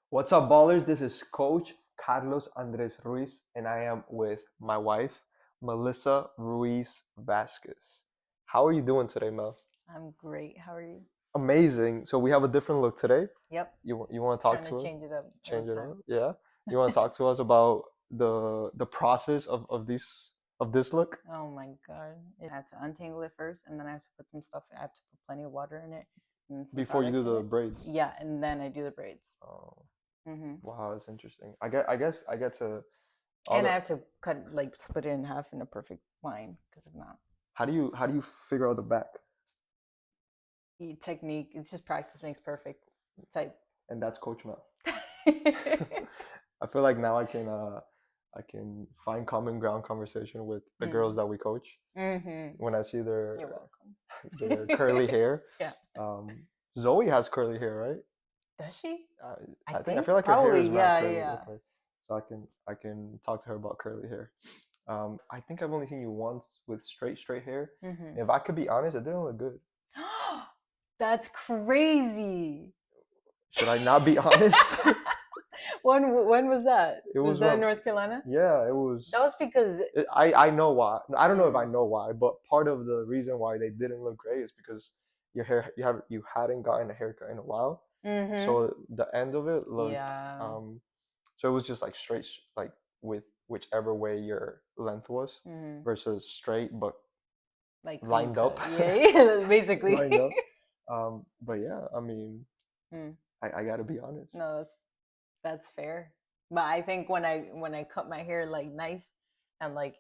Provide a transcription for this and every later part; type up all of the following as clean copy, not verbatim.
What's up, ballers? This is Coach Carlos Andres Ruiz, and I am with my wife, Melissa Ruiz Vasquez. How are you doing today, Mel? I'm great. How are you? Amazing. So we have a different look today. Yep. You want to talk Trying to to us? change it up Change every it time. up? Yeah. You want to talk to us about the process of this look Oh my god. I have to untangle it first and then I have to put some stuff I have to put plenty of water in it and then some before you do product in the it. braids? Yeah, and then I do the braids. Oh, hmm wow, that's interesting. I get to all And I the. have to cut like split it in half in a perfect line because if not, How do you figure out the back? technique. It's just practice makes perfect type. And that's Coach Mel. I feel like now I can find common ground conversation with the girls that we coach mm-hmm. when I see their You're welcome. their curly hair. Yeah. Um, Zoe has curly hair, right? Does she? Uh, I I think feel like her hair probably. is mad Yeah, curly. yeah. Okay, so I can talk to her about curly hair. I think I've only seen you once with straight hair. Mm-hmm. If I could be honest, it didn't look good. That's crazy. Should I not be honest? When was that? It Was was that in around. North Carolina? Yeah, it was. That was because I know why. I don't know if I mm, know why, but part of the reason why they didn't look great is because you hadn't gotten a haircut in a while, mm-hmm. so the end of it looked Yeah. so it was just like straight like with whichever way your length was Mm-hmm. versus straight but Like clean lined up. cut. Yeah, yeah, basically. Lined up. But yeah, I mean, Mm. I gotta be honest. No, that's fair. But I think when I cut my hair like nice and like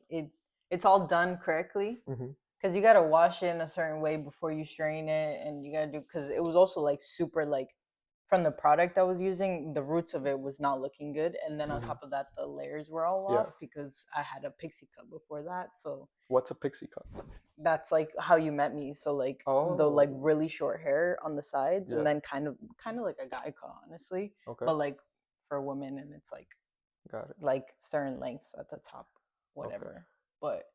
it's all done correctly Hmm. because you gotta wash it in a certain way before you strain it, and you gotta do because it was also like super like from the product I was using, the roots of it was not looking good, and then on Hmm. top of that, the layers were all Yeah. off because I had a pixie cut before that. So What's a pixie cut? that's like how you met me. So like the like Oh, really short hair on the sides, and yeah. then kind of like a guy cut, honestly, Okay. but like for women, and it's Got it. like certain lengths at the top, Okay. whatever. But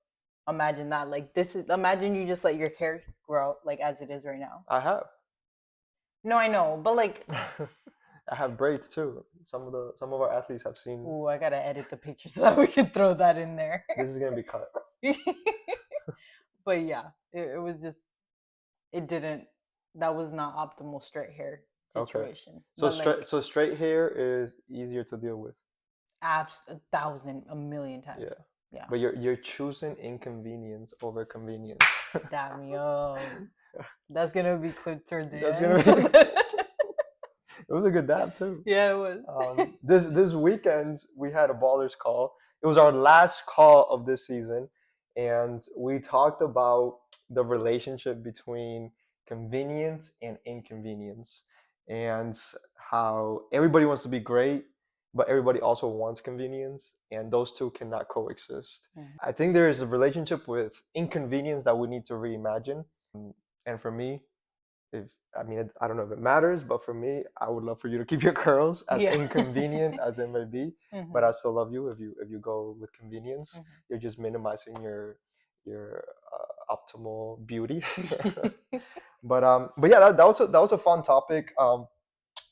imagine that, like this is imagine you just let your hair grow out, like as it is right now. I have. No, I know, but like, I have braids too. Some of our athletes have seen. ooh, I gotta edit the picture so that we can throw that in there. This is gonna be cut. But yeah, it was just it didn't. That was not optimal straight hair Okay. situation. So But like, straight hair is easier to deal with. abs a thousand, a million times. Yeah. Yeah. But you're choosing inconvenience over convenience. Damn yo, that's gonna be clipped towards the That's end. gonna be. It was a good dab too. Yeah, it was. This weekend we had a ballers call. It was our last call of this season, and we talked about the relationship between convenience and inconvenience, and how everybody wants to be great, but everybody also wants convenience, and those two cannot coexist. Mhm. I think there is a relationship with inconvenience that we need to reimagine. And for me, if I mean, I don't know if it matters, but for me, I would love for you to keep your curls, as Yeah. inconvenient as it may be. But Mhm. I still love you if you go with convenience. Mhm. You're just minimizing your optimal beauty. But yeah, that was a fun topic.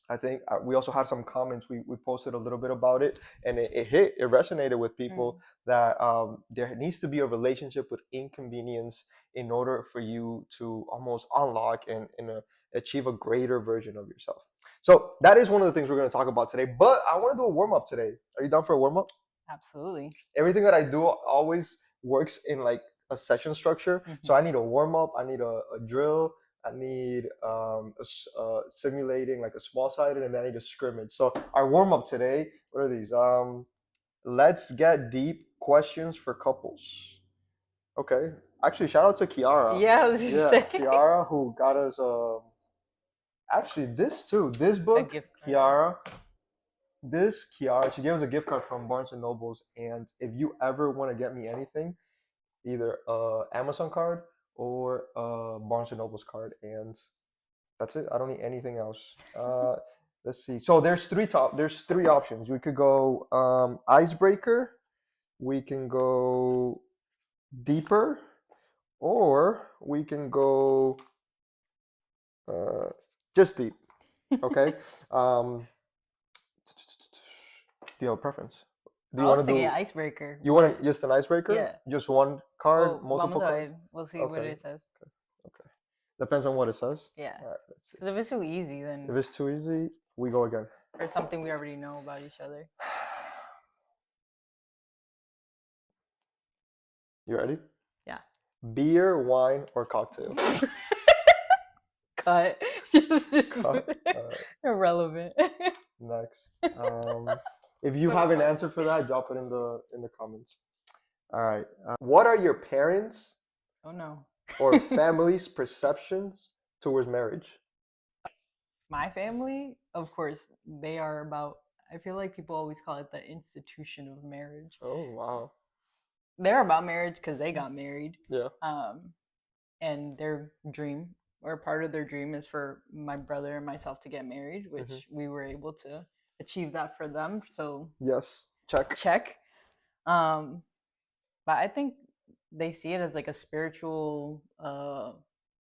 I think we also had some comments. We posted a little bit about it, and it resonated with people Mm. that there needs to be a relationship with inconvenience in order for you to almost unlock and achieve a greater version of yourself. So that is one of the things we're going to talk about today. But I want to do a warm up today. Are you down for a warm up? Absolutely. Everything that I do always works in like a session structure. So Mhm. I need a warm up, I need a drill, I need simulating like a small sided, and then I need a scrimmage. So our warm up today, what are these? Let's get deep questions for couples. Okay. Actually, shout out to Kiara. Yeah, I was just Yeah, saying. Kiara, who got us actually this too. This A book, gift card. Kiara. This Kiara, she gave us a gift card from Barnes and Nobles, and if you ever want to get me anything, either a Amazon card or a Barnes and Nobles card, and that's it. I don't need anything else. Let's see. So There's three options. We could go icebreaker. We can go deeper, or we can go uh, just deep. Okay. Um, Do you have a preference? Do I you was want to thinking do? icebreaker, You want but to just an icebreaker? yeah. Just one card, Well, multiple vamos a cards? ver. We'll see what Okay. it says. Okay. Okay. Depends on what it says. Yeah. All right. Let's see. Because if it's too easy, If then it's too easy, we go again. or something we already know about each other. You ready? Yeah. Beer, wine, or cocktail? Cut. just Cut. All right. irrelevant. Next. If you So have an funny. answer for that, drop it in the comments. All right. What are your parents Oh no. or family's perceptions towards marriage? My family, of course, they are about. I feel like people always call it the institution of marriage. Oh wow. They're about marriage because they got married. Yeah. And their dream or part of their dream is for my brother and myself to get married, which we were able to achieve that for them. So Yes. Check. check. Um, but I think they see it as like a spiritual,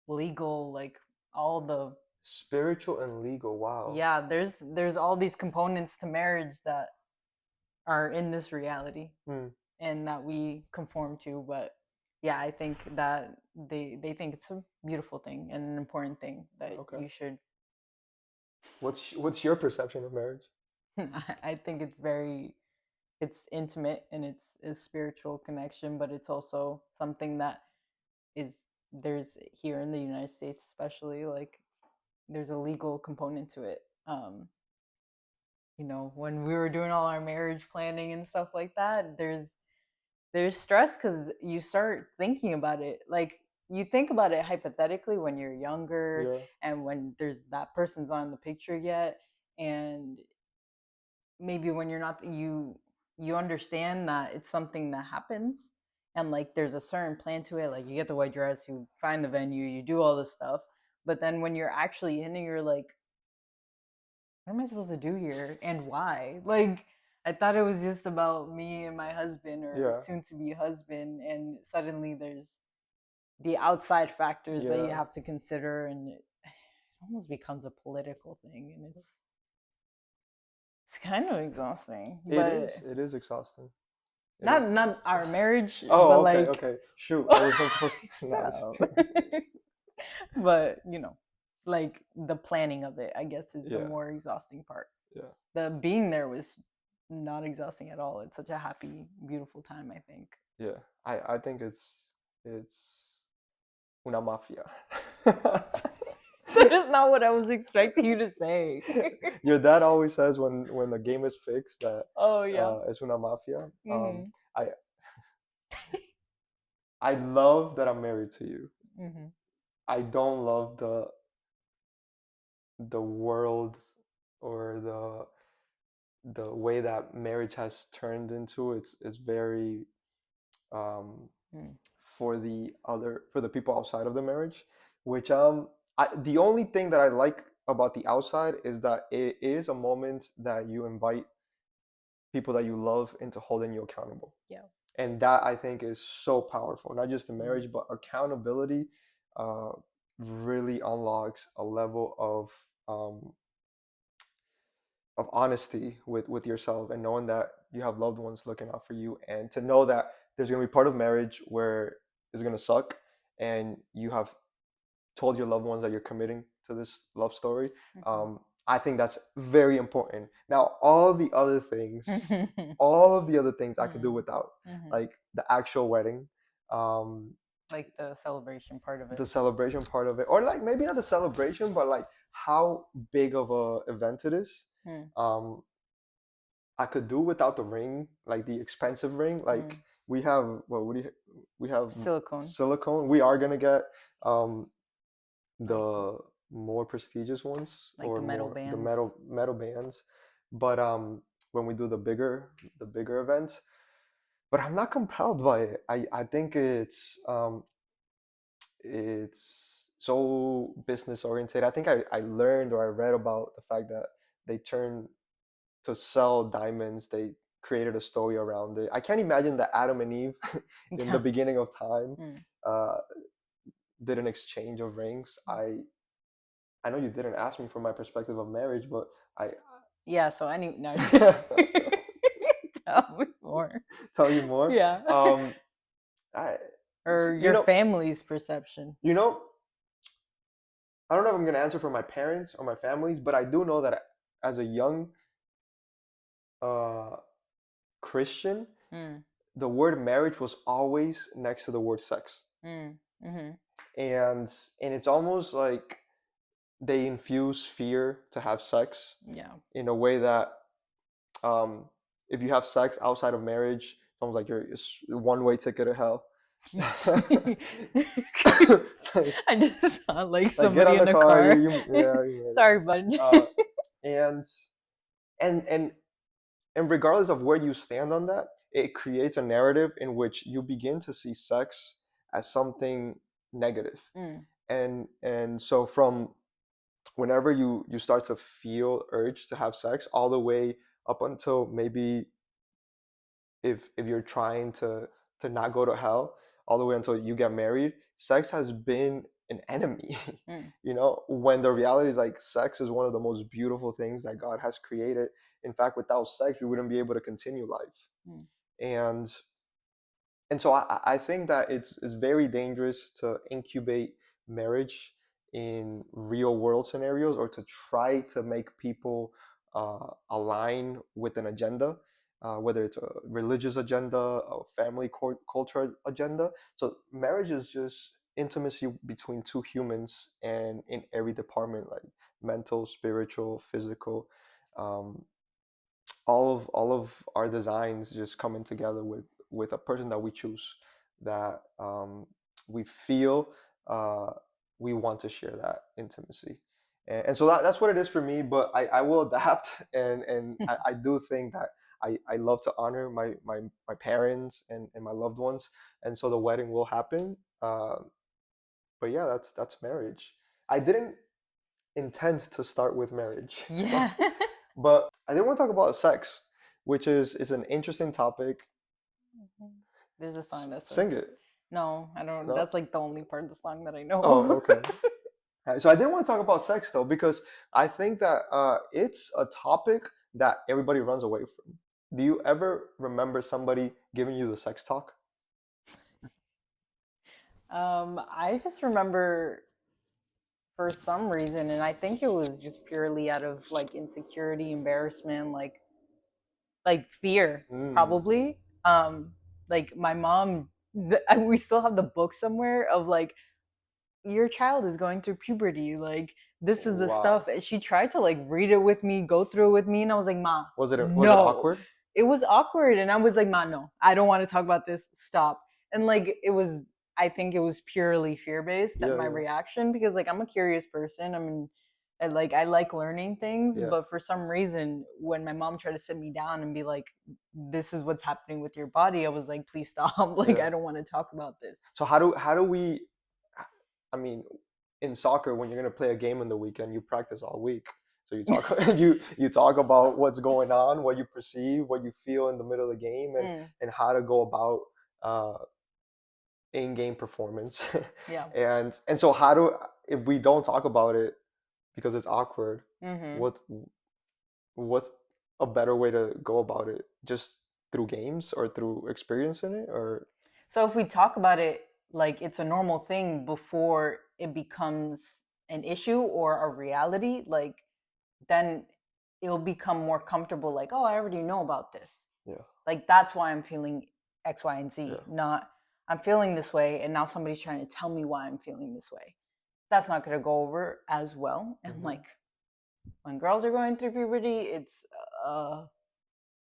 legal, like all the Spiritual and legal. Wow. yeah. There's all these components to marriage that are in this reality Hmm. and that we conform to. But yeah, I think that they think it's a beautiful thing and an important thing that Okay. you should. What's your perception of marriage? I think it's intimate and it's a spiritual connection, but it's also something that is there's here in the United States, especially like there's a legal component to it. When we were doing all our marriage planning and stuff like that, there's stress because you start thinking about it. Like you think about it hypothetically when you're younger Yeah. and when there's that person's not in the picture yet, and maybe when you're not you understand that it's something that happens and like there's a certain plan to it. Like you get the white dress, you find the venue, you do all this stuff, but then when you're actually in it, you're like, what am I supposed to do here and why? Like, I thought it was just about me and my husband or Yeah. soon to be husband, and suddenly there's the outside factors that you Yeah. have to consider, and it almost becomes a political thing, and it's kind of exhausting. It But is. It is exhausting. It is. not our marriage, Oh, but okay, like okay. Shoot, I was not supposed to. No, I so. was- But like the planning of it, I guess, is the Yeah. more exhausting part. Yeah. The being there was not exhausting at all. It's such a happy, beautiful time, I think. Yeah. I think it's una mafia. That is not what I was expecting you to say. Your dad always says when the game is fixed that Oh yeah. it's una mafia. Mhm. I I love that I'm married to you. Mhm. I don't love the world or the way that marriage has turned into. It's very um, Mm. for the people outside of the marriage, which the only thing that I like about the outside is that it is a moment that you invite people that you love into holding you accountable. Yeah. And that I think is so powerful, not just in Mm. marriage, but accountability uh, really unlocks a level of honesty with yourself and knowing that you have loved ones looking out for you, and to know that there's going to be part of marriage where it's going to suck, and you have told your loved ones that you're committing to this love story. Mhm. I think that's very important. Now, all of the other things I could do Mhm. without, Mhm. like the actual wedding, um, Like the celebration part of it. the celebration part of it, or like maybe not the celebration, but like how big of a event it is. Mm. Um, I could do without the ring, like the expensive ring. Like Mm. we have, well, we have Silicone, silicone. We are gonna get like the more prestigious ones like or the metal more the bands. metal bands, but when we do the bigger events, but I'm not compelled by it. I think it's so business oriented. I think I learned or I read about the fact that they turn to sell diamonds, they created a story around it. I can't imagine that Adam and Eve in the Yeah. beginning of time Mm. uh, did an exchange of rings. I know you didn't ask me for my perspective of marriage, but I Yeah. So any no. Tell me more. Tell you more. Yeah. I, Or you your know, family's perception. you know, I don't know if I'm gonna answer for my parents or my families, but I do know that as a young uh, Christian, Mm, the word marriage was always next to the word sex, mm, mm-hmm. and it's almost like they infuse fear to have sex Yeah. in a way that um, if you have sex outside of marriage, it's almost like it's a one-way ticket to hell. It's I just saw like like get somebody on the in a car, car. yeah, you made it. Sorry, bud. Uh, and and and and regardless of where you stand on that, it creates a narrative in which you begin to see sex as something negative. Mm, And so from whenever you start to feel urge to have sex, all the way up until maybe if you're trying to not go to hell, all the way until you get married, sex has been an enemy. mm, When the reality is like sex is one of the most beautiful things that God has created. In fact, without sex we wouldn't be able to continue life. mm. And and so I think that it's very dangerous to incubate marriage in real world scenarios, or to try to make people align with an agenda, whether it's a religious agenda, a family culture agenda. So marriage is just intimacy between two humans, and in every department, like mental, spiritual, physical. Um, all of our designs just coming together with a person that we choose, that we feel uh, we want to share that intimacy. And so that's what it is for me, but I will adapt. And I do think that I love to honor my parents and my loved ones, and so the wedding will happen. But yeah, that's marriage. I didn't intend to start with marriage. Yeah. But I did want to talk about sex, which is an interesting topic. There's a song that says, Sing it. no, I don't. No? That's like the only part of the song that I know. Oh, okay. So I didn't want to talk about sex though, because I think that it's a topic that everybody runs away from. Do you ever remember somebody giving you the sex talk? I just remember for some reason, and I think it was just purely out of like insecurity, embarrassment, like fear, Mm, probably. Like my mom, we still have the book somewhere of like your child is going through puberty, like this is the stuff. wow. And she tried to like read it with me, go through it with me, and I was like, ma, Was it no. awkward? It was awkward, and I was like, ma, no, I don't want to talk about this, stop. And like it was, I think it was purely fear based at Yeah, my yeah, reaction, because like I'm a curious person. I mean, I like learning things, yeah, but for some reason when my mom tried to sit me down and be like, this is what's happening with your body, I was like, please stop. Like yeah. I don't want to talk about this. So how do we? I mean, in soccer, when you're gonna play a game on the weekend, you practice all week. So you talk you talk about what's going on, what you perceive, what you feel in the middle of the game, and Mm, and how to go about in-game performance. yeah. And so how do if we don't talk about it because it's awkward, Hmm. what's a better way to go about it? Just through games or through experiencing it, or So if we talk about it like it's a normal thing before it becomes an issue or a reality, like then it'll become more comfortable. Like, oh, I already know about this. yeah, Like that's why I'm feeling X, Y, and Z. yeah. Not I'm feeling this way, and now somebody's trying to tell me why I'm feeling this way. That's not going to go over as well. And Hmm. like when girls are going through puberty, uh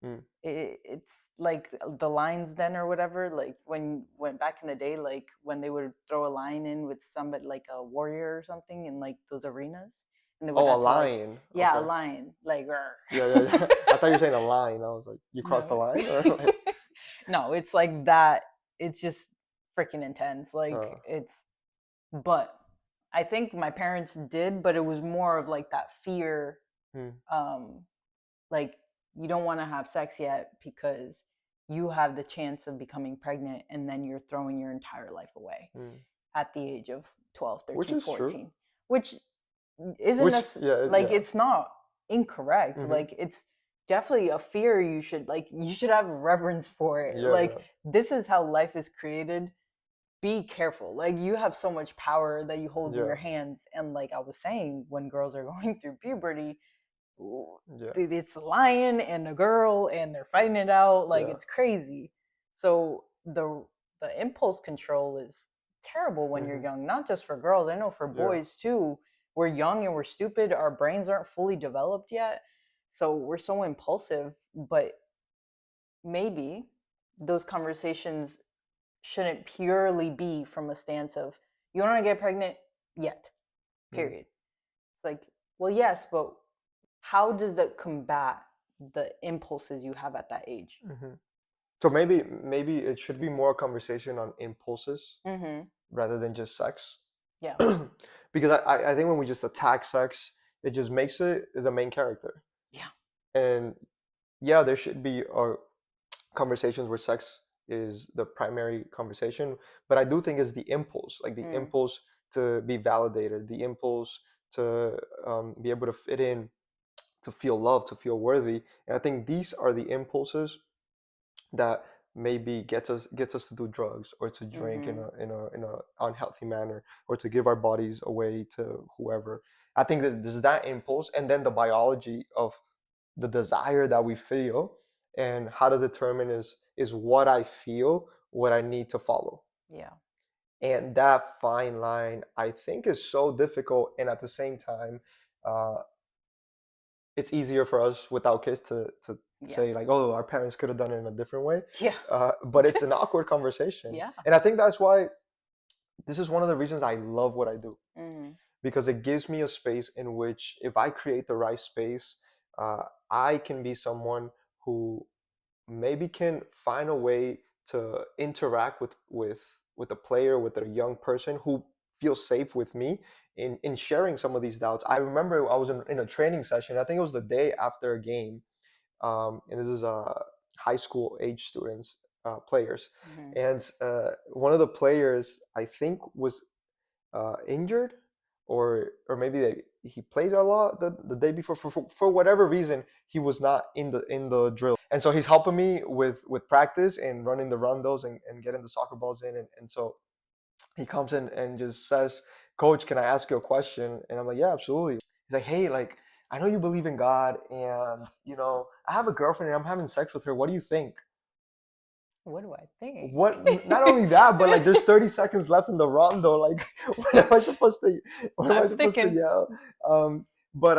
Mm. it's like the lines then or whatever, like when back in the day, like when they would throw a line in with somebody like a warrior or something in like those arenas, and they would Oh, a have to like, lion. yeah, a Okay. lion, like Yeah, yeah, yeah. I thought you were saying a line. I was like, you crossed the no. line, or like, No, it's like that. It's just freaking intense, like uh, it's, but I think my parents did, but it was more of like that fear. mm, um like you don't want to have sex yet because you have the chance of becoming pregnant, and then you're throwing your entire life away mm. at the age of 12, Which 13, is true. 14. Which isn't Which, us, yeah, like yeah. it's not incorrect, Hmm. like it's definitely a fear. You should have reverence for it. Yeah, Like yeah, this is how life is created. Be careful. Like you have so much power that you hold in yeah, your hands. And like I was saying, when girls are going through puberty, yeah, it's a lion and a girl and they're fighting it out. Like yeah. it's crazy. So the impulse control is terrible when you're Hmm. young, not just for girls. I know for Yeah. boys too. We're young and we're stupid. Our brains aren't fully developed yet. So we're so impulsive, but maybe those conversations shouldn't purely be from a stance of you don't want to get pregnant yet. Mm. Period. It's like, well, yes, but how does that combat the impulses you have at that age? Hmm. So maybe it should be more conversation on impulses Mm-hmm. rather than just sex. Yeah. Because I think when we just attack sex, it just makes it the main character. Yeah. And yeah, there should be conversations where sex is the primary conversation, but I do think it's the impulse, like the Mm. impulse to be validated, the impulse to be able to fit in, to feel loved, to feel worthy. And I think these are the impulses that maybe gets us to do drugs or to drink Mm-hmm. in a unhealthy manner or to give our bodies away to whoever. I think that there's that impulse and then the biology of the desire that we feel and how to determine is what I feel what I need to follow. Yeah. And that fine line I think is so difficult, and at the same time uh, it's easier for us without kids to Yeah. say like, oh, our parents could have done it in a different way. Yeah. But it's an awkward conversation, Yeah. and I think that's why this is one of the reasons I love what I do, Mm-hmm. because it gives me a space in which if I create the right space, uh, I can be someone who maybe can find a way to interact with a player, with a young person who feels safe with me in sharing some of these doubts. I remember I was in a training session. I think it was the day after a game, and this is high school age students, players, Mm-hmm. and one of the players I think was injured, or maybe he played a lot the day before for whatever reason he was not in the drill, and so he's helping me with practice and running the rondos and getting the soccer balls in, and so he comes in and just says, coach, can I ask you a question? And I'm like, yeah, absolutely. He's like, hey, like, I know you believe in God, and I have a girlfriend and I'm having sex with her, what do you think? What do I think? What, not only that, but like there's 30 seconds left in the rondo, like what am I supposed to Time's yell? But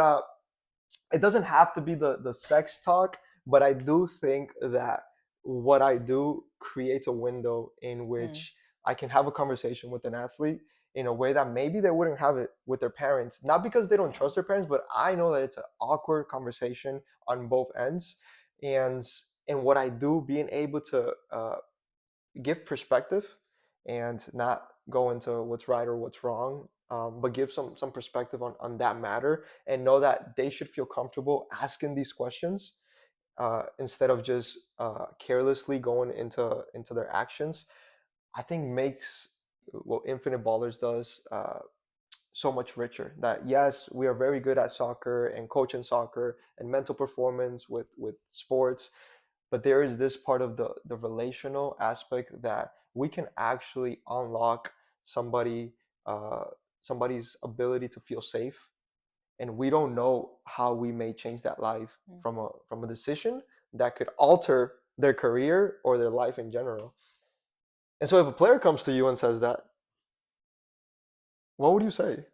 it doesn't have to be the sex talk, but I do think that what I do creates a window in Mm. which I can have a conversation with an athlete in a way that maybe they wouldn't have it with their parents, not because they don't Yeah. trust their parents, but I know that it's an awkward conversation on both ends. And what I do, being able to give perspective and not go into what's right or what's wrong, but give some perspective on that matter, and know that they should feel comfortable asking these questions instead of just carelessly going into their actions. I think makes what Infinite Ballers does so much richer. That yes, we are very good at soccer and coaching soccer and mental performance with sports, but there is this part of the relational aspect that we can actually unlock somebody uh, somebody's ability to feel safe, and we don't know how we may change that life Mm. from a decision that could alter their career or their life in general. And so if a player comes to you and says that, what would you say?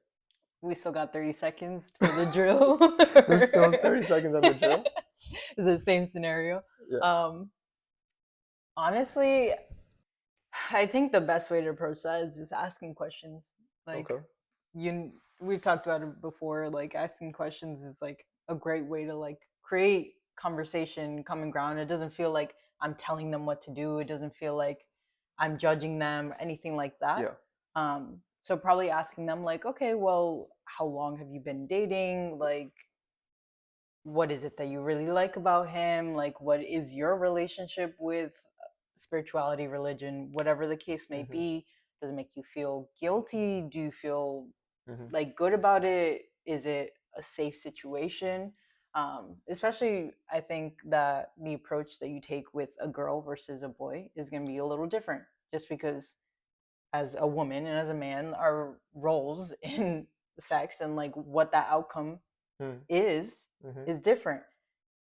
We still got 30 seconds for the drill. There's still 30 seconds on the drill. It's the same scenario. Yeah. Um, Honestly, I think the best way to approach that is just asking questions. Like Okay. we've talked about it before. Like asking questions is like a great way to like create conversation, common ground. It doesn't feel like I'm telling them what to do. It doesn't feel like I'm judging them, anything like that. Yeah. So probably asking them like, okay, well, how long have you been dating? Like, what is it that you really like about him? Like, what is your relationship with spirituality, religion, whatever the case may Hmm. be? Does it make you feel guilty? Do you feel Hmm. like good about it? Is it a safe situation? Especially, I think that the approach that you take with a girl versus a boy is going to be a little different, just because as a woman and as a man, our roles in sex and like what that outcome Mm, is mhm, is different.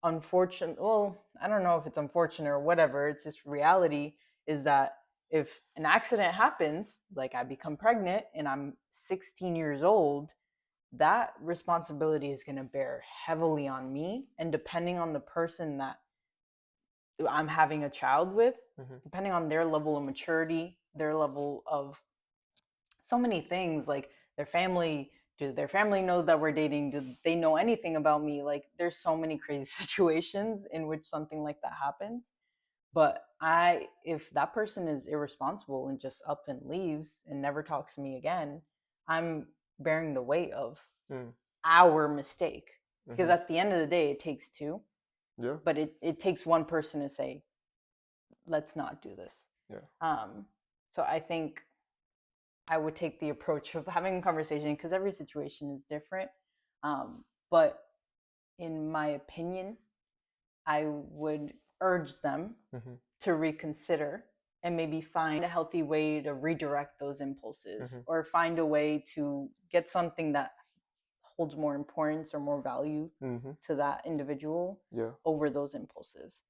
Unfortunate, well, I don't know if it's unfortunate or whatever, it's just reality is that if an accident happens, like I become pregnant and I'm 16 years old, that responsibility is going to bear heavily on me. And depending on the person that I'm having a child with, mhm, depending on their level of maturity, their level of so many things, like their family, does their family know that we're dating? Do they know anything about me? Like there's so many crazy situations in which something like that happens. But if that person is irresponsible and just up and leaves and never talks to me again, I'm bearing the weight of mm, our mistake. Because mhm. at the end of the day, it takes two, Yeah, but it takes one person to say, let's not do this. yeah. Um, so I think I would take the approach of having a conversation because every situation is different. But in my opinion, I would urge them Mhm, to reconsider and maybe find a healthy way to redirect those impulses mhm, or find a way to get something that holds more importance or more value mhm. to that individual Yeah. over those impulses.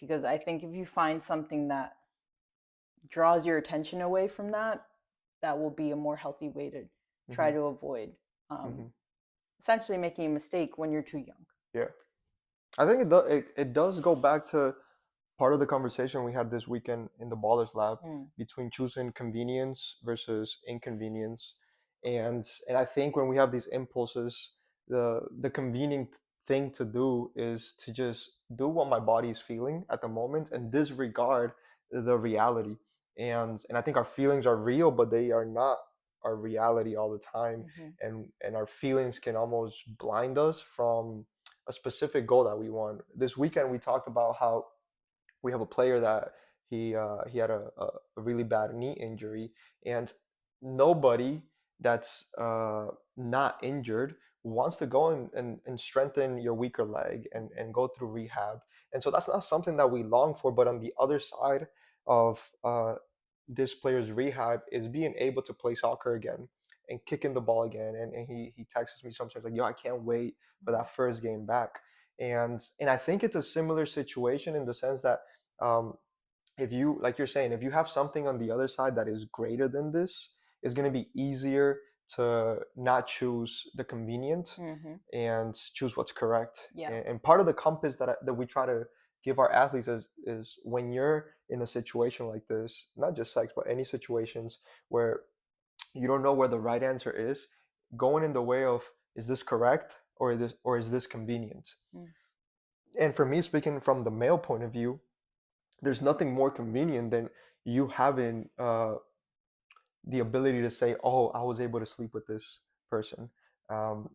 Because I think if you find something that draws your attention away from that, that will be a more healthy way to try Mhm, to avoid um, mhm. essentially making a mistake when you're too young. Yeah. I think it does go back to part of the conversation we had this weekend in the Ballers Lab Mm. between choosing convenience versus inconvenience. And I think when we have these impulses, the convenient thing to do is to just do what my body is feeling at the moment and disregard the reality. And I think our feelings are real, but they are not our reality all the time. Mm-hmm. And our feelings can almost blind us from a specific goal that we want. This weekend we talked about how we have a player that he had a really bad knee injury, and nobody that's not injured wants to go and strengthen your weaker leg and go through rehab. And so that's not something that we long for. But on the other side of this player's rehab is being able to play soccer again and kicking the ball again. And he texts me sometimes like, yo, I can't wait for that first game back. And I think it's a similar situation in the sense that um, if you, like you're saying, if you have something on the other side that is greater than this, it's going to be easier to not choose the convenient Mm-hmm. and choose what's correct. Yeah. And part of the compass that we try to give our athletes is when you're in a situation like this, not just sex, but any situations where you don't know where the right answer is, going in the way of, is this correct, or is this convenient? Mm. And for me, speaking from the male point of view, there's nothing more convenient than you having the ability to say, "Oh, I was able to sleep with this person," um,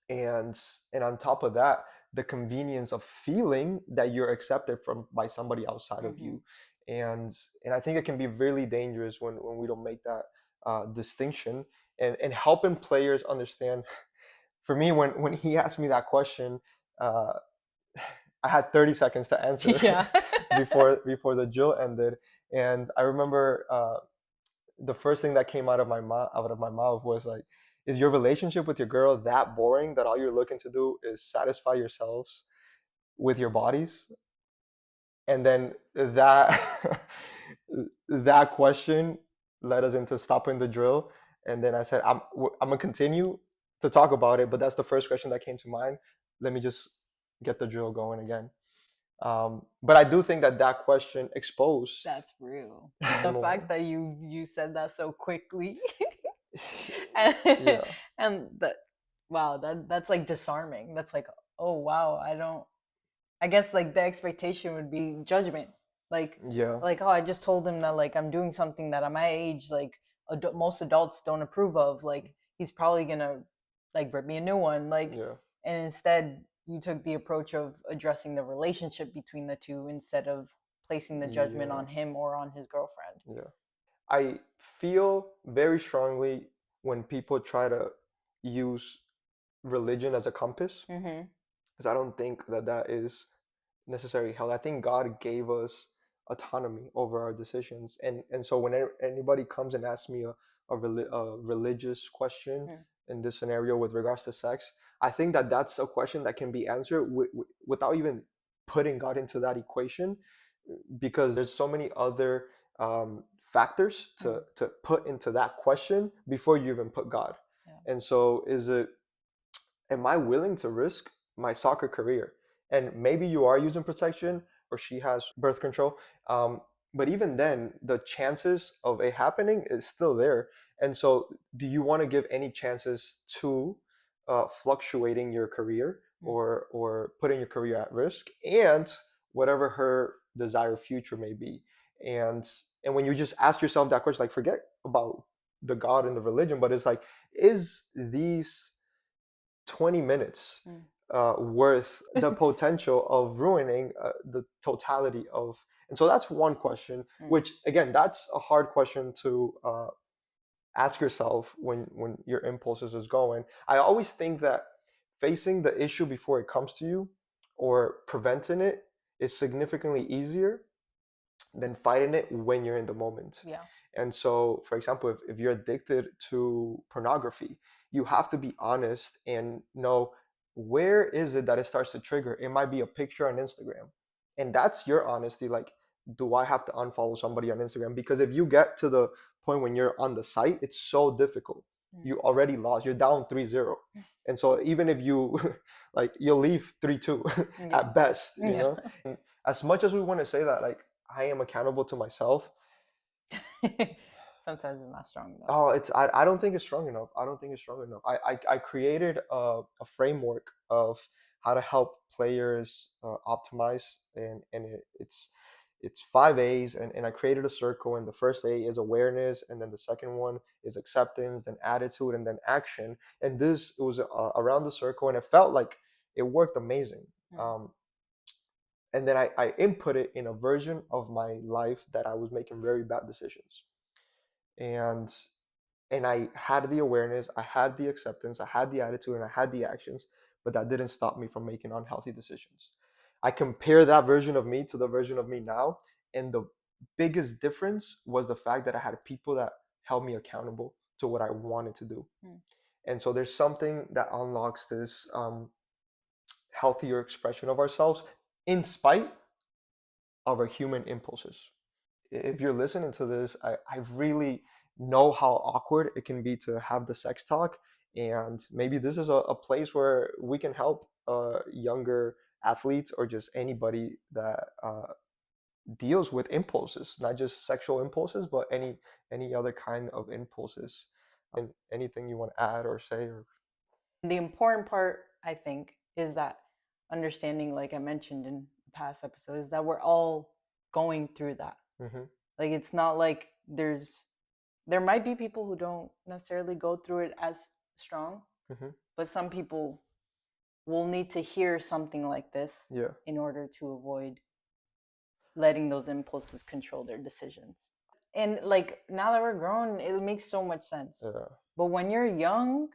and and on top of that, the convenience of feeling that you're accepted from by somebody outside of Mm-hmm. you, and I think it can be really dangerous when we don't make that distinction, and helping players understand. For me, when he asked me that question, uh, I had 30 seconds to answer Yeah. before the drill ended, and I remember the first thing that came out of my mouth was like, "Is your relationship with your girl that boring that all you're looking to do is satisfy yourselves with your bodies?" And then that that question led us into stopping the drill, and then I said, I'm gonna continue to talk about it, but that's the first question that came to mind. Let me just get the drill going again. But I do think that that question exposed That's real. the The fact moment. that you said that so quickly and Yeah, and that wow, that's like disarming. That's like, oh wow, I guess like the expectation would be judgment. Like yeah, oh, I just told him that like I'm doing something that at my age like most adults don't approve of. Like he's probably gonna like rip me a new one. Like yeah, and instead you took the approach of addressing the relationship between the two instead of placing the judgment yeah, on him or on his girlfriend. yeah. I feel very strongly when people try to use religion as a compass, Mm-hmm. because I don't think that that is necessarily healthy. I think God gave us autonomy over our decisions, and so when anybody comes and asks me a religious question Mm, in this scenario with regards to sex, I think that that's a question that can be answered without even putting God into that equation, because there's so many other factors to mm, put into that question before you even put God. yeah. And so, am I willing to risk my soccer career? And maybe you are using protection or she has birth control. Um, but even then, the chances of it happening is still there. And so, do you want to give any chances to fluctuating your career Mm, or putting your career at risk and whatever her desired future may be? And and when you just ask yourself that question, like forget about the God and the religion, but it's like, is these 20 minutes mm, worth the potential of ruining the totality of. And so that's one question, mm, which again, that's a hard question to ask yourself when your impulses is going. I always think that facing the issue before it comes to you or preventing it is significantly easier than fighting it when you're in the moment. yeah. And so, for example, if you're addicted to pornography, you have to be honest and know where is it that it starts to trigger. It might be a picture on Instagram. And that's your honesty. Like, do I have to unfollow somebody on Instagram? Because if you get to the point when you're on the site, it's so difficult. Mm, You already lost. You're down 3-0. And so even if you like you'll leave 3-2 yeah. at best, you Yeah. know? And as much as we want to say that like I am accountable to myself. Sometimes it's not strong enough. Oh, I don't think it's strong enough. I don't think it's strong enough. I created a framework of how to help players optimize, and it's 5 A's, and I created a circle, and the first A is awareness, and then the second one is acceptance, then attitude, and then action. And this it was around the circle, and it felt like it worked amazing. Mm, Um, and then I input it in a version of my life that I was making very bad decisions, and I had the awareness, I had the acceptance, I had the attitude, and I had the actions, but that didn't stop me from making unhealthy decisions. I compare that version of me to the version of me now, and the biggest difference was the fact that I had people that held me accountable to what I wanted to do. mm, And so there's something that unlocks this healthier expression of ourselves in spite of our human impulses. If you're listening to this, I really know how awkward it can be to have the sex talk. And maybe this is a place where we can help younger athletes or just anybody that deals with impulses, not just sexual impulses, but any other kind of impulses. And anything you want to add or say or. the important part, I think, is that understanding, like I mentioned in past episodes, that we're all going through that. Mm-hmm, Like it's not like there might be people who don't necessarily go through it as strong, mm-hmm, but some people will need to hear something like this yeah, in order to avoid letting those impulses control their decisions. And like now that we're grown, it makes so much sense. yeah. But when you're young,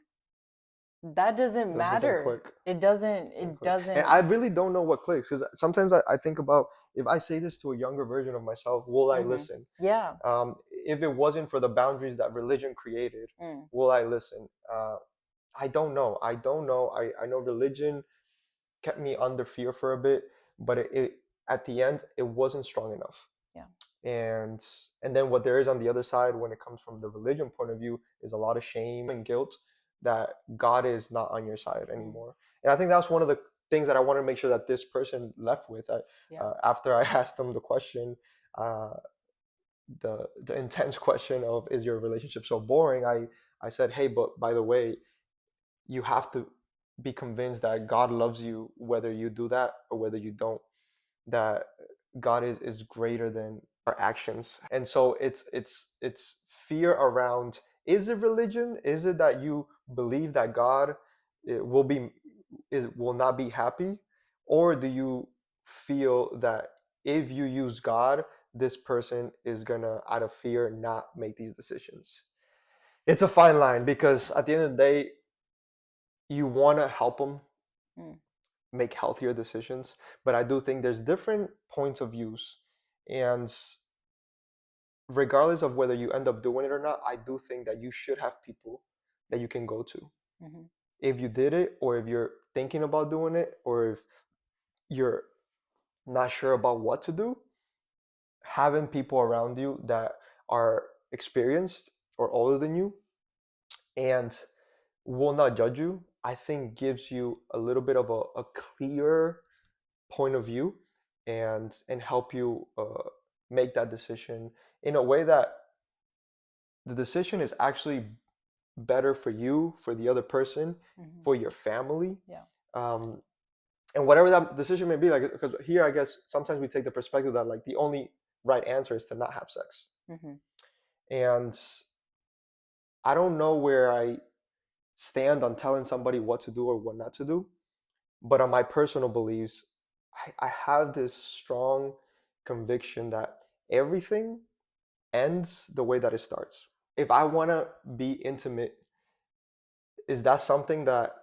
that doesn't That doesn't matter. click. It doesn't Doesn't it click. And doesn't I really don't know what clicks because sometimes I think about if I say this to a younger version of myself, will I Mhm. listen? Yeah. If it wasn't for the boundaries that religion created, Mm. will I listen? I don't know. I don't know. I know religion kept me under fear for a bit, but it at the end it wasn't strong enough. Yeah. And then what there is on the other side when it comes from the religion point of view is a lot of shame and guilt that God is not on your side Mm. anymore. And I think that's one of the things that I want to make sure that this person left with. Yeah. After I asked them the question, uh, the intense question of is your relationship so boring? I said, hey, but by the way, you have to be convinced that God loves you whether you do that or whether you don't, that God is greater than our actions. And so it's fear around, is it religion? Is it that you believe that God will be will not be happy? Or do you feel that if you use God, this person is gonna out of fear not make these decisions? It's a fine line because at the end of the day, you want to help them, Mm. make healthier decisions. But I do think there's different points of views, and regardless of whether you end up doing it or not, I do think that you should have people that you can go to Mm-hmm. if you did it, or if you're thinking about doing it, or if you're not sure about what to do. Having people around you that are experienced or older than you and will not judge you, I think gives you a little bit of a clear point of view, and help you make that decision in a way that the decision is actually better for you, for the other person, Mm-hmm. for your family, Yeah. um, and whatever that decision may be. Like, because here, I guess sometimes we take the perspective that like the only right answer is to not have sex, Mm-hmm. and I don't know where I stand on telling somebody what to do or what not to do. But on my personal beliefs, I have this strong conviction that everything ends the way that it starts. If I want to be intimate, is that something that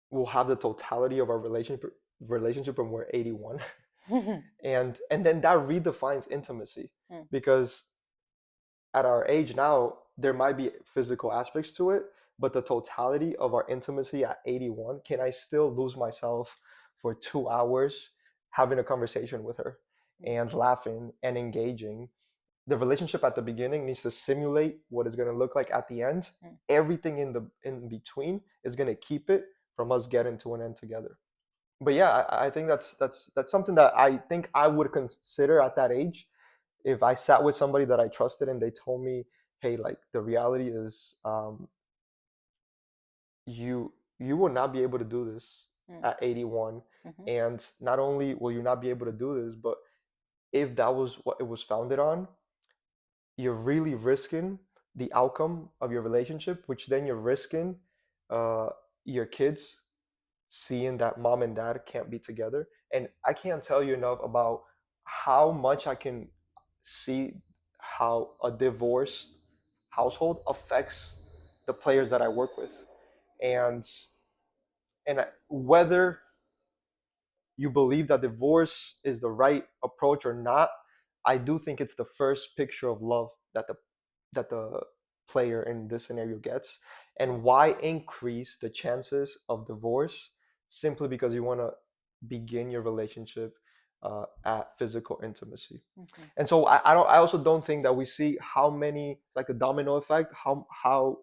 will have the totality of our relationship when we're 81? And then that redefines intimacy, Mm. because at our age now, there might be physical aspects to it, but the totality of our intimacy at 81, can I still lose myself for 2 hours having a conversation with her Mm. and laughing and engaging? The relationship at the beginning needs to simulate what it's going to look like at the end. Mm. Everything in between is going to keep it from us getting to an end together. But yeah, I think that's something that I think I would consider at that age if I sat with somebody that I trusted and they told me, "Hey, like the reality is, you will not be able to do this Mm. at 81, Mm-hmm. and not only will you not be able to do this, but if that was what it was founded on, you're really risking the outcome of your relationship, which then you're risking uh, your kids seeing that mom and dad can't be together." And I can't tell you enough about how much I can see how a divorced household affects the players that I work with. And whether you believe that divorce is the right approach or not, I do think it's the first picture of love that the player in this scenario gets. And why increase the chances of divorce simply because you want to begin your relationship at physical intimacy? Mm-hmm. And so I don't. I also don't think that we see how many, like a domino effect, how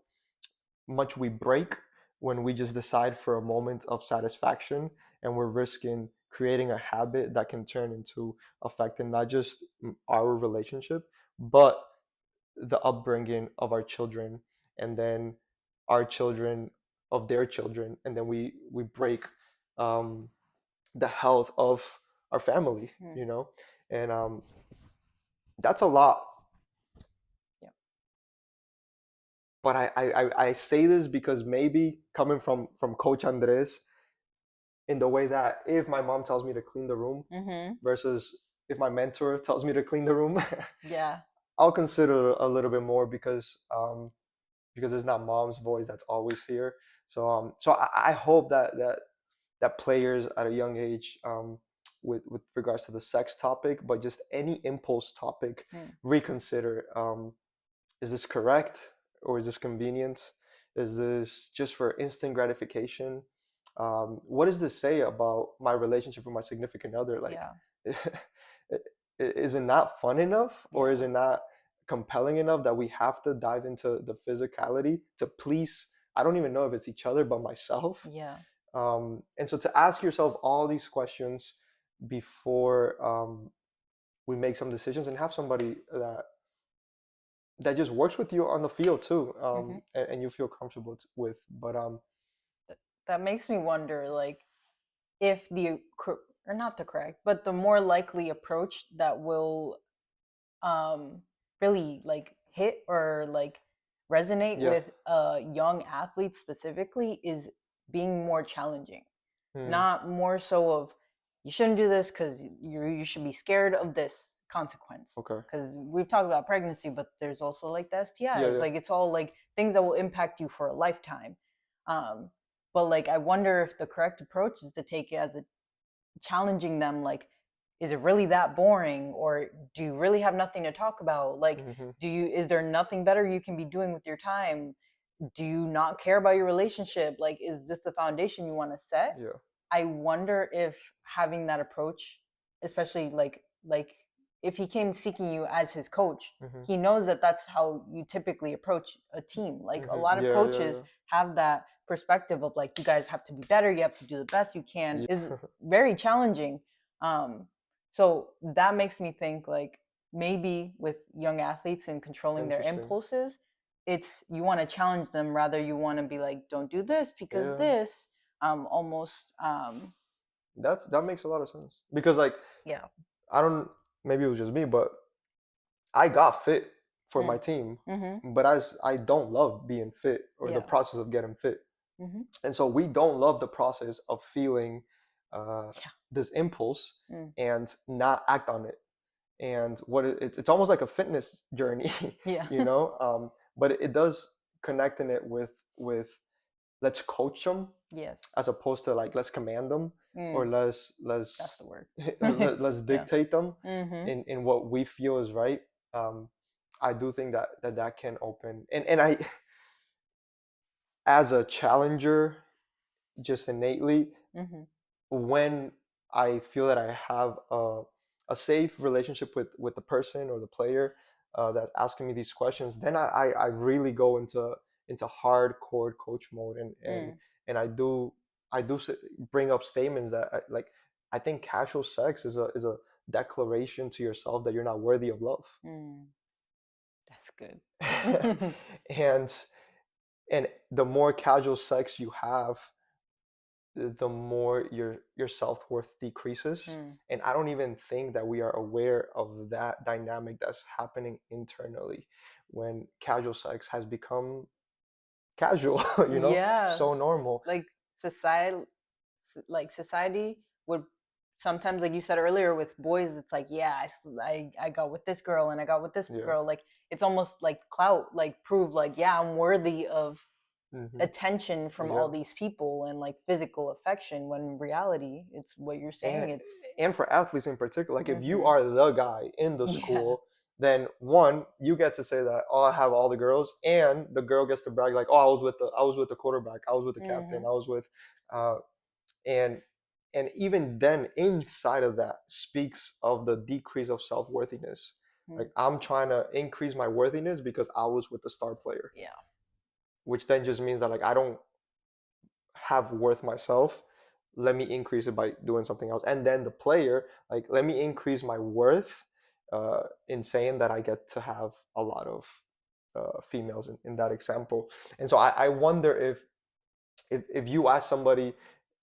much we break when we just decide for a moment of satisfaction, and we're risking creating a habit that can turn into affecting not just our relationship, but the upbringing of our children, and then our children of their children, and then we break um, the health of our family, Mm. you know. And that's a lot. Yeah. But I say this because maybe coming from Coach Andres, in the way that if my mom tells me to clean the room Mm-hmm. versus if my mentor tells me to clean the room, Yeah. I'll consider a little bit more, because it's not mom's voice that's always here. So I hope that players at a young age, with regards to the sex topic, but just any impulse topic, Mm. reconsider. Is this correct, or is this convenient? Is this just for instant gratification? What does this say about my relationship with my significant other? Like, Yeah. is it not fun enough, or is Yeah. it not compelling enough that we have to dive into the physicality to please? I don't even know if it's each other, but myself. Yeah. And so to ask yourself all these questions before we make some decisions, and have somebody that just works with you on the field too, Mm-hmm. and you feel comfortable with. But That makes me wonder, like, if or not the correct, but the more likely approach that will um really like hit or like resonate yeah. with young athletes specifically is being more challenging, Hmm. not more so of you shouldn't do this because you should be scared of this consequence, Okay. because we've talked about pregnancy, but there's also like the Yeah, STIs, yeah. like it's all like things that will impact you for a lifetime. um But like, I wonder if the correct approach is to take it as a challenging them, like, is it really that boring, or do you really have nothing to talk about? Like, Hmm. do you, is there nothing better you can be doing with your time? Do you not care about your relationship? Like, is this the foundation you want to set? Yeah. I wonder if having that approach, especially like if he came seeking you as his coach, Hmm. he knows that that's how you typically approach a team. Like, a lot of Yeah, yeah, coaches yeah. have that perspective of like, you guys have to be better, you have to do the best you can, is Yeah. very challenging. um so that makes me think, like, maybe with young athletes and controlling their Interesting. impulses, it's, you want to challenge them, rather you want to be like, don't do this because Yeah. this, almost, That makes a lot of sense because like yeah. I don't, maybe it was just me, but I got fit for my Mm. team, Mhm. but I don't love being fit or the Yeah. process of getting fit. Mhm. And so we don't love the process of feeling uh, Yeah. this impulse Mm. and not act on it. And it's almost like a fitness journey, Yeah. you know. But it does connecting it with let's coach them Yes. as opposed to like let's command them or Mm. That's let's the word. let's Yeah. dictate them Mhm. in what we feel is right. um I do think that can open, and I, as a challenger, just innately, Mhm. when I feel that I have a safe relationship with the person or the player that's asking me these questions, then I really go into hardcore coach mode, Mm. and I do bring up statements that like I think casual sex is a declaration to yourself that you're not worthy of love. Mm. That's good. and and the more casual sex you have, the more your self-worth decreases. Mm. And I don't even think that we are aware of that dynamic that's happening internally when casual sex has become casual, Yeah. so normal. Like, society, like society would sometimes, like you said earlier, with boys, it's like, yeah, I got with this girl and I got with this Yeah. girl, like, it's almost like clout, like, prove, like, yeah, I'm worthy of Hmm. attention from all Yeah. these people and like physical affection, when in reality it's what you're saying, and it's. and for athletes in particular, like if you Mhm. are the guy in the Yeah. school, then one, you get to say that, oh, I have all the girls, and the girl gets to brag like, oh, I was with the quarterback, I was with the captain, Mhm. I was with uh and and even then inside of that speaks of the decrease of self-worthiness. Like Mm. I'm trying to increase my worthiness because I was with the star player, Yeah. which then just means that like I don't have worth myself. Let me increase it by doing something else. And then the player, like, let me increase my worth in saying that I get to have a lot of females in that example. And so I wonder if you ask somebody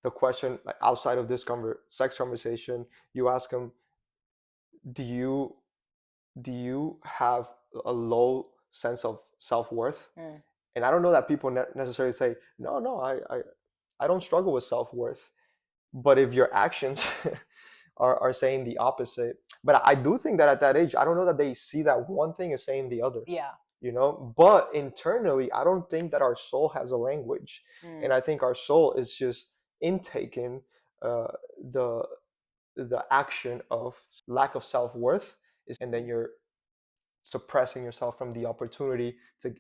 the question, like outside of this sex conversation, you ask them, do you do you have a low sense of self-worth? Mm. And I don't know that people necessarily say, no, no, I don't struggle with self-worth. But if your actions are saying the opposite, but I do think that at that age, I don't know that they see that one thing is saying the other, Yeah. but internally, I don't think that our soul has a language. And Mm. I think our soul is just intaking uh, the the action of lack of self-worth, and then you're suppressing yourself from the opportunity to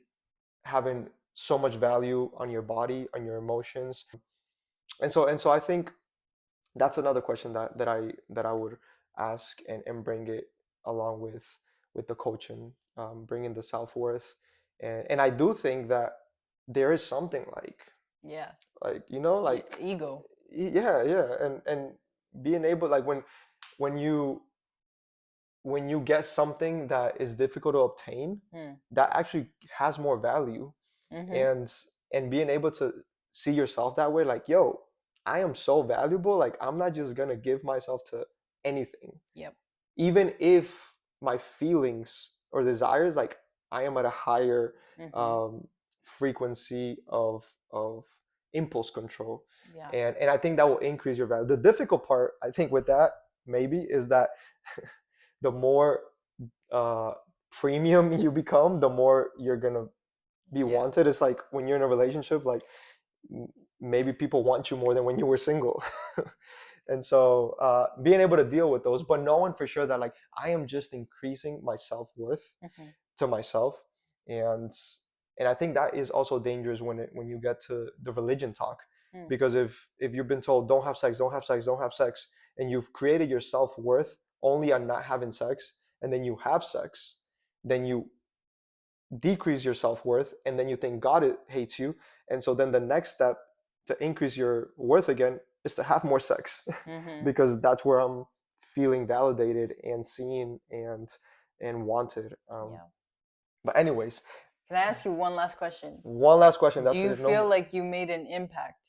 having so much value on your body, on your emotions. And so I think that's another question that I would ask, and bring it along with the coaching, bringing the self-worth. And I do think that there is something Yeah. like Yeah. like Ego. yeah, yeah, and being able, like, when you when you get something that is difficult to obtain, Mm. that actually has more value. Mhm. And being able to see yourself that way, like, yo, I am so valuable, like I'm not just gonna give myself to anything, Yep. even if my feelings or desires, like I am at a higher Mhm. um, frequency of impulse control. Yeah. And I think that will increase your value. The difficult part, I think, with that maybe is that the more uh, premium you become, the more you're gonna be Yeah. wanted. It's like when you're in a relationship, like maybe people want you more than when you were single. And so being able to deal with those, but knowing for sure that like I am just increasing my self-worth Mm-hmm. to myself. and and I think that is also dangerous when you get to the religion talk, Mm. because if you've been told don't have sex, don't have sex, don't have sex, and you've created your self-worth only on not having sex, and then you have sex, then you decrease your self-worth, and then you think God hates you, and so then the next step to increase your worth again is to have more sex Mm-hmm. because that's where I'm feeling validated and seen and wanted. Yeah. But anyways, Can I ask you one last question? one last question, Do that's you it. feel No, like you made an impact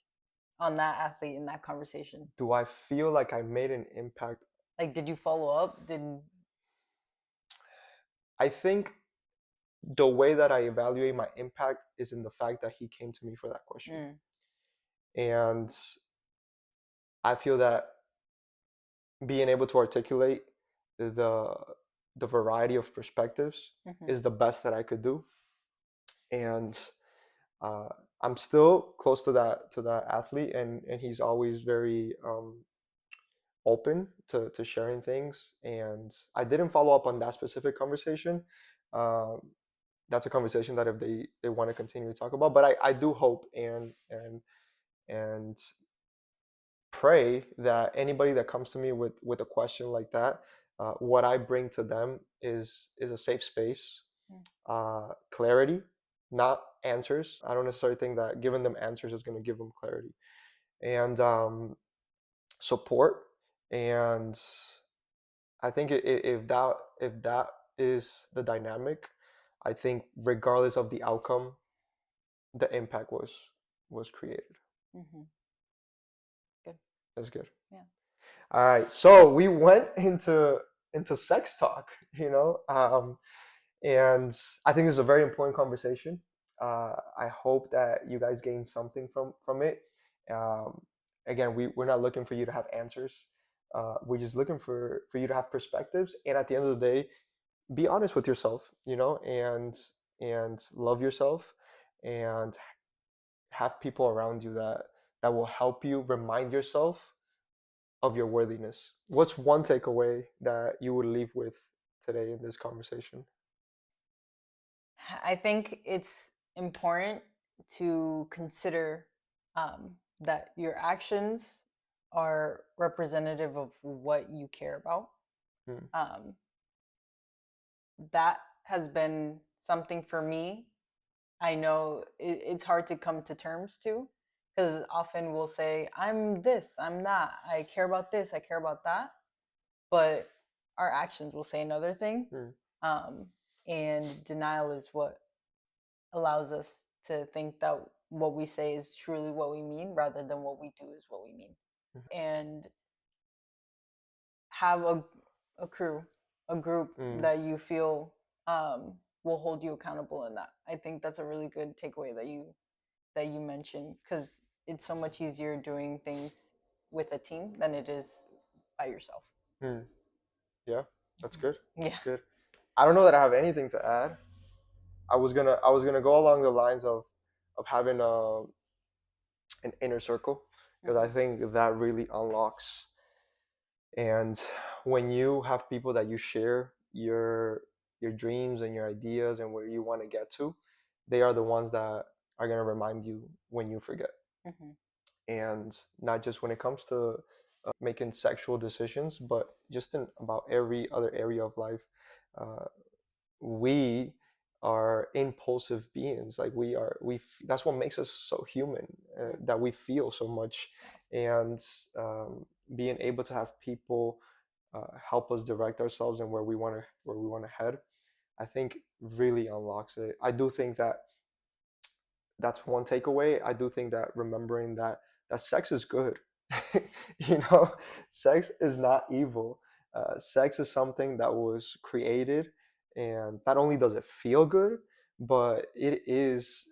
on that athlete in that conversation? do I feel like I made an impact? Like, did you follow up? I think the way that I evaluate my impact is in the fact that he came to me for that question. Mm, And I feel that being able to articulate the the variety of perspectives mm-hmm. is the best that I could do. And uh, I'm still close to that athlete, and he's always very open to sharing things. And I didn't follow up on that specific conversation. Um, that's a conversation that if they want to continue to talk about, but I do hope and pray that anybody that comes to me with a question like that, what I bring to them is a safe space, Mm, clarity, not answers. I don't necessarily think that giving them answers is going to give them clarity, and support. And I think if that is the dynamic, I think regardless of the outcome, the impact was created. mm-hmm. Good. That's good. Yeah. All right, so we went into sex talk, and I think this is a very important conversation. I hope that you guys gain something from it. Um, Again, we're not looking for you to have answers. We're just looking for you to have perspectives, and at the end of the day, be honest with yourself, and love yourself, and have people around you that will help you remind yourself of your worthiness. What's one takeaway that you would leave with today in this conversation? I think it's important to consider that your actions are representative of what you care about. Hmm. Um, that has been something for me. I know it's hard to come to terms to because often we'll say, I'm this, I'm that, I care about this, I care about that. But our actions will say another thing. Hmm. Um, and denial is what allows us to think that what we say is truly what we mean rather than what we do is what we mean. And have a crew, a group Hmm. that you feel will hold you accountable in that. I think that's a really good takeaway that you mentioned because it's so much easier doing things with a team than it is by yourself. Hmm. Yeah, that's good. Yeah. That's good. I don't know that I have anything to add. I was gonna go along the lines of having an inner circle, because I Mm-hmm. think that really unlocks. And when you have people that you share your dreams and your ideas and where you want to get to, they are the ones that are going to remind you when you forget. Mm-hmm. And not just when it comes to making sexual decisions, but just in about every other area of life. uh, we are impulsive beings. Like that's what makes us so human, Mm. that we feel so much. Yeah. And being able to have people help us direct ourselves and where we want to head, I think really unlocks it. I do think that that's one takeaway. I do think that remembering that sex is good. you know, sex is not evil. Sex is something that was created, and not only does it feel good, but it is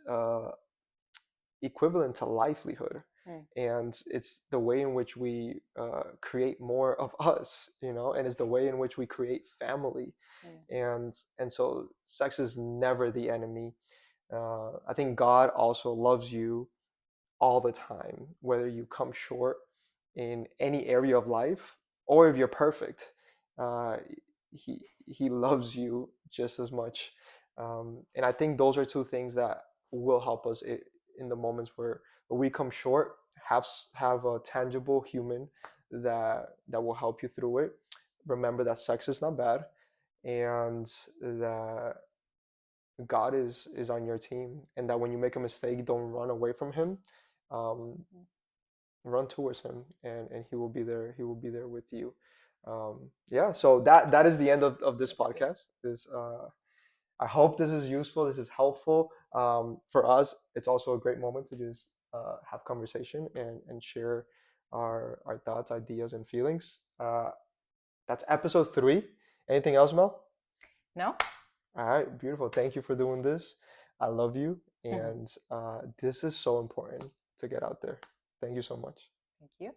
equivalent to livelihood. Mm. And it's the way in which we create more of us, and it's the way in which we create family. Mm. And so sex is never the enemy. I think God also loves you all the time, whether you come short in any area of life or if you're perfect. Uh, he loves you just as much, and I think those are two things that will help us in the moments where we come short. Have a tangible human that will help you through it. Remember that sex is not bad, and that God is on your team, and that when you make a mistake, don't run away from Him. Um, Run towards Him, and He will be there. He will be there with you. Yeah. So that is the end of this That's good. podcast. This I hope this is useful. This is helpful. For us, it's also a great moment to just have conversation and share our thoughts, ideas, and feelings. That's episode 3. Anything else, Mel? No? All right, beautiful. Thank you for doing this. I love you, Thank and this is so important to get out there. Thank you so much. you.